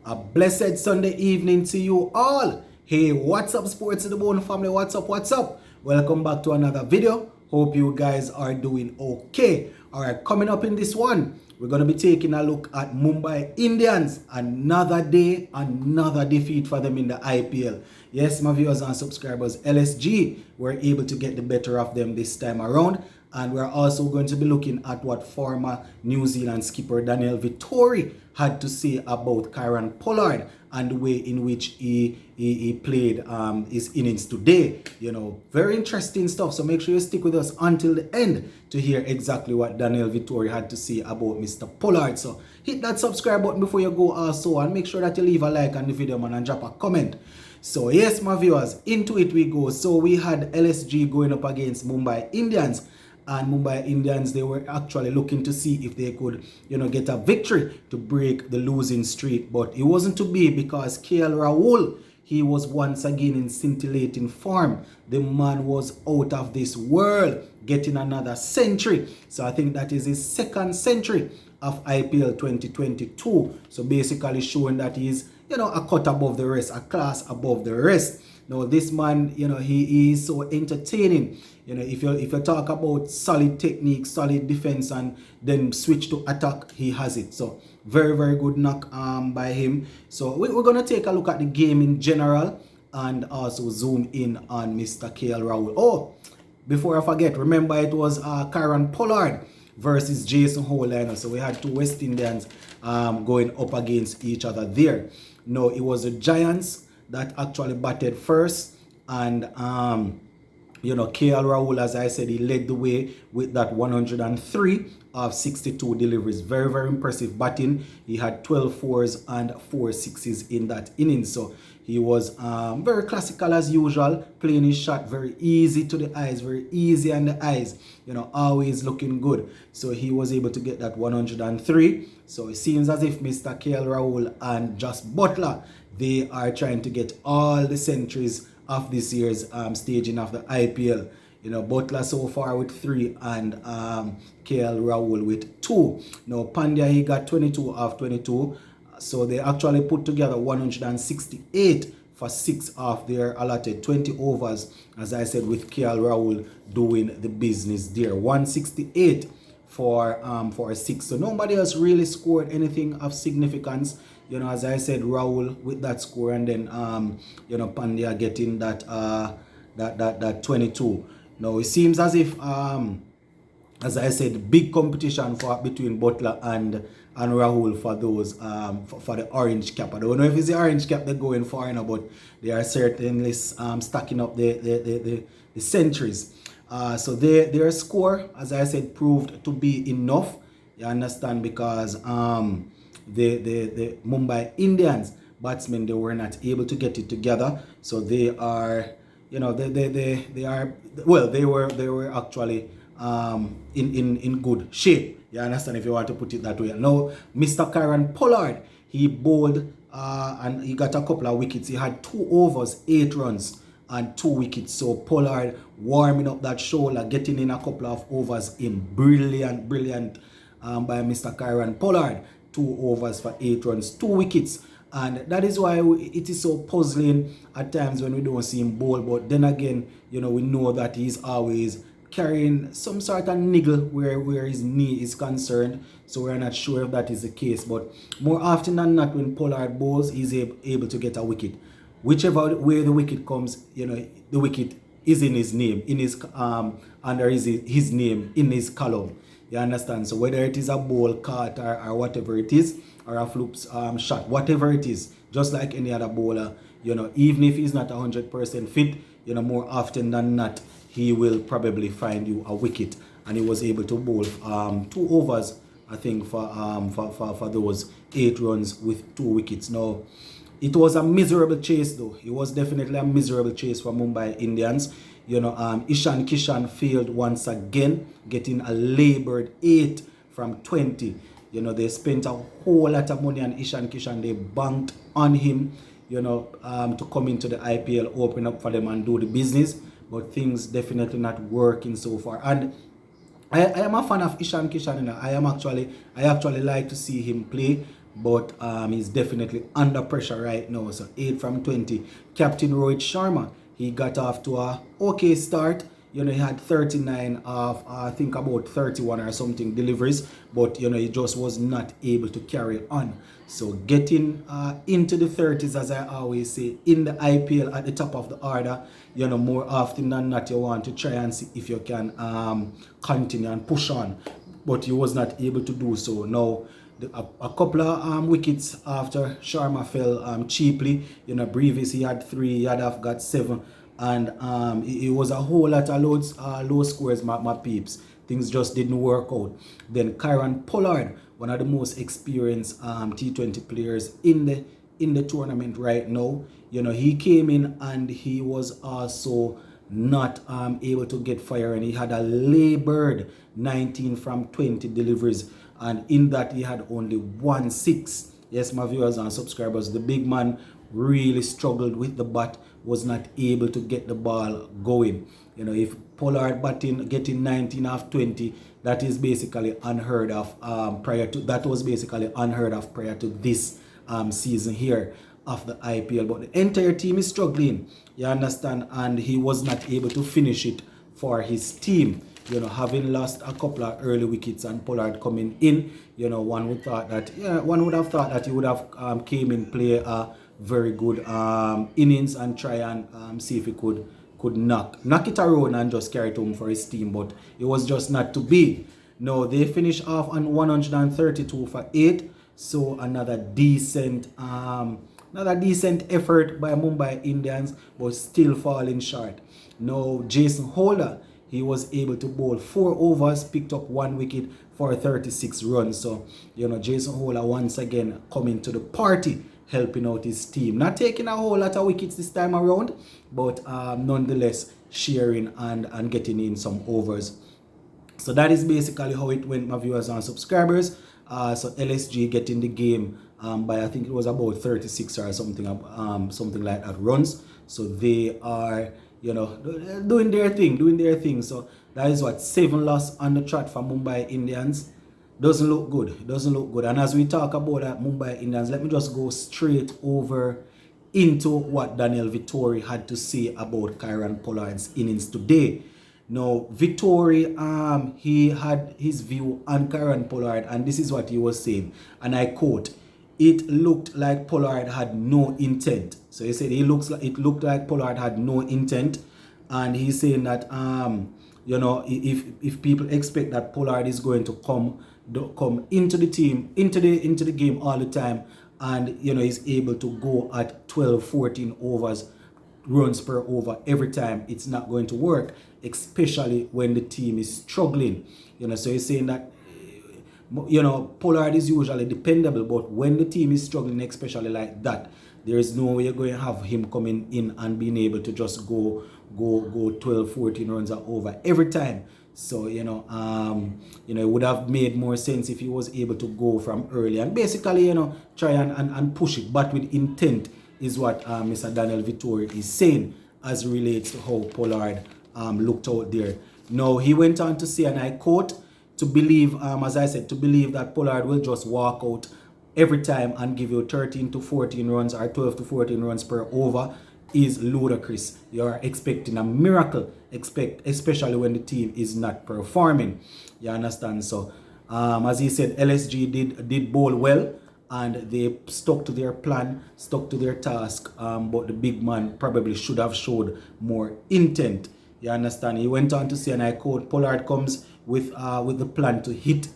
A blessed Sunday evening to you all. Hey, what's up, Sports to the Bone family? What's up? What's up? Welcome back to another video. Hope you guys are doing okay. All right, coming up in this one, we're going to be taking a look at Mumbai Indians. Another day, another defeat for them in the IPL. Yes, my viewers and subscribers, LSG were able to get the better of them this time around. And we're also going to be looking at what former New Zealand skipper Daniel Vittori had to say about Pollard and the way in which he played his innings today. You know, very interesting stuff. So make sure you stick with us until the end to hear exactly what Daniel Vittori had to say about Mr. Pollard. So hit that subscribe button before you go also, and make sure that you leave a like on the video, man, and drop a comment. So yes, my viewers, into it we go. So we had LSG going up against Mumbai Indians. And Mumbai Indians, they were actually looking to see if they could, get a victory to break the losing streak. But it wasn't to be, because KL Rahul, he was once again in scintillating form. The man was out of this world, getting another century. So I think that is his second century of IPL 2022. So basically showing that he's, a cut above the rest, a class above the rest. Now this man, he is so entertaining. If you talk about solid technique, solid defense, and then switch to attack, he has it. So very, very good knock by him. So we're gonna take a look at the game in general and also zoom in on Mr. KL Rahul. Oh, before I forget, remember it was Pollard versus Jason Holland. So we had two West Indians going up against each other there. No, it was the Giants that actually batted first, and KL Rahul, as I said, he led the way with that 103 of 62 deliveries. Very, very impressive batting. He had 12 fours and 4 sixes in that inning. So he was very classical as usual, playing his shot very easy to the eyes, very easy on the eyes, always looking good. So he was able to get that 103. So it seems as if Mr. KL Rahul and Just Butler, they are trying to get all the centuries of this year's staging of the IPL. Butler so far with 3 and KL Rahul with 2. Now Pandya, he got 22 of 22. So they actually put together 168 for 6 of their allotted 20 overs. As I said, with KL Rahul doing the business there. 168 for 6. So nobody else really scored anything of significance. As I said, Rahul with that score, and then Pandya getting that 22. Now it seems as if as I said, big competition between Butler and Rahul for those for the orange cap. I don't know if it's the orange cap they're going for, but they are certainly stacking up the centuries. So their score, as I said, proved to be enough. You understand, because the Mumbai Indians batsmen, they were not able to get it together. So they are, they were actually in good shape. You understand, if you want to put it that way. Now, Mr. Pollard, he bowled and he got a couple of wickets. He had 2 overs, 8 runs and 2 wickets. So Pollard warming up that shoulder, getting in a couple of overs in. Brilliant by Mr. Pollard. 2 overs for 8 runs, 2 wickets. And that is why it is so puzzling at times when we don't see him bowl. But then again, we know that he's always carrying some sort of niggle where his knee is concerned. So we're not sure if that is the case. But more often than not, when Pollard bowls, he's able to get a wicket. Whichever way the wicket comes, the wicket is in his name, in his under his name, in his column. You understand? So whether it is a ball caught or whatever it is, or a fluke shot, whatever it is, just like any other bowler, even if he's not 100% fit, more often than not, he will probably find you a wicket. And he was able to bowl 2 overs, I think, for those 8 runs with 2 wickets. Now, it was a miserable chase, though. It was definitely a miserable chase for Mumbai Indians. Ishan Kishan failed once again, getting a labored 8 from 20. They spent a whole lot of money on Ishan Kishan. They banked on him, to come into the IPL, open up for them and do the business. But things definitely not working so far. And I am a fan of Ishan Kishan. I actually like to see him play. but he's definitely under pressure right now. So 8 from 20. Captain Rohit Sharma, he got off to a okay start. He had 39 of I think about 31 or something deliveries, but he just was not able to carry on. So getting into the 30s, as I always say, in the IPL at the top of the order, more often than not, you want to try and see if you can continue and push on, but he was not able to do so. Now, a couple of wickets after Sharma fell cheaply. Brevis, he had 3, Yadav got 7, and it was a whole lot of low scores, my peeps. Things just didn't work out. Then Kyron Pollard, one of the most experienced T20 players in the tournament right now. He came in and he was also not able to get fire, and he had a labored 19 from 20 deliveries, and in that he had only 1 6. Yes, my viewers and subscribers, the big man really struggled with the bat, was not able to get the ball going. If Pollard getting 19 off 20, that is basically unheard of prior to this season here of the IPL. But the entire team is struggling, you understand, and he was not able to finish it for his team. Having lost a couple of early wickets and Pollard coming in, one would have thought that he would have came in, play a very good innings and try and see if he could knock it around and just carry it home for his team, but it was just not to be. No, they finished off on 132 for 8, so another decent effort by Mumbai Indians, but still falling short. Now, Jason Holder, he was able to bowl 4 overs, picked up 1 wicket for 36 runs. So, Jason Holder once again coming to the party, helping out his team. Not taking a whole lot of wickets this time around, but nonetheless sharing and getting in some overs. So that is basically how it went, my viewers and subscribers. So LSG getting the game by, I think it was about 36 or something like that runs. So they are, doing their thing. So that is what, 7 loss on the trot for Mumbai Indians. Doesn't look good. And as we talk about that Mumbai Indians, let me just go straight over into what Daniel Vittori had to say about Kyron Pollard's innings today. Now, Vittori, he had his view on Kyron Pollard, and this is what he was saying, and I quote, "It looked like Pollard had no intent." So he said it looked like Pollard had no intent, and he's saying that if people expect that Pollard is going to come into the team, into the game all the time, and he's able to go at 12-14 overs, runs per over every time, it's not going to work, especially when the team is struggling. So he's saying that Pollard is usually dependable, but when the team is struggling, especially like that, there is no way you're going to have him coming in and being able to just go 12-14 runs over every time. So it would have made more sense if he was able to go from early and basically try and push it, but with intent, is what Mr. Daniel Vittori is saying as relates to how Pollard looked out there. Now, he went on to say, and I quote, to believe that Pollard will just walk out every time and give you 13-14 runs or 12-14 runs per over is ludicrous. You're expecting a miracle, especially when the team is not performing. You understand? So, as he said, LSG did bowl well, and they stuck to their plan, stuck to their task, but the big man probably should have showed more intent. You understand? He went on to say, and I quote, "Pollard comes with the plan to hit,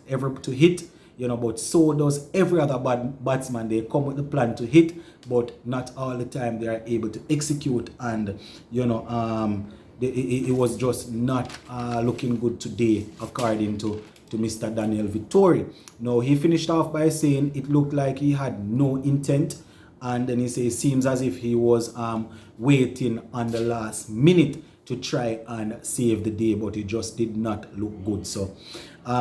but so does every other batsman. They come with the plan to hit, but not all the time they are able to execute, and it was just not looking good today, according to Mr. Daniel Vittori. Now, he finished off by saying it looked like he had no intent, and then he says it seems as if he was waiting on the last minute to try and save the day, but it just did not look good. So,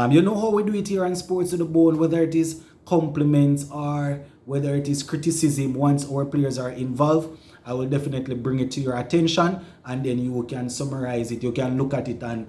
you know how we do it here on Sports to the Bone, whether it is compliments or whether it is criticism, once our players are involved, I will definitely bring it to your attention, and then you can summarize it. You can look at it and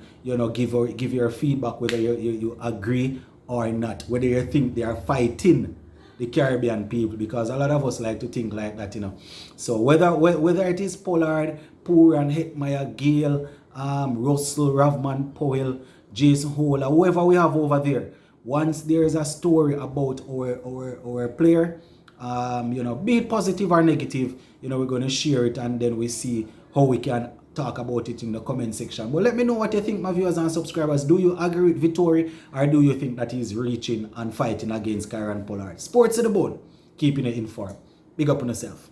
give your feedback, whether you agree or not, whether you think they are fighting the Caribbean people, because a lot of us like to think like that, you know. So whether it is Pollard, Pooran, Hetmeyer, Gale, Russell, Ravman, Powell, Jason Hole, or whoever we have over there, once there is a story about our player, you know, be it positive or negative, you know, we're going to share it, and then we see how we can talk about it in the comment section. But let me know what you think, my viewers and subscribers. Do you agree with Vittori, or do you think that he's reaching and fighting against Kieron Pollard? Sports to the bone, keeping it informed. Big up on yourself.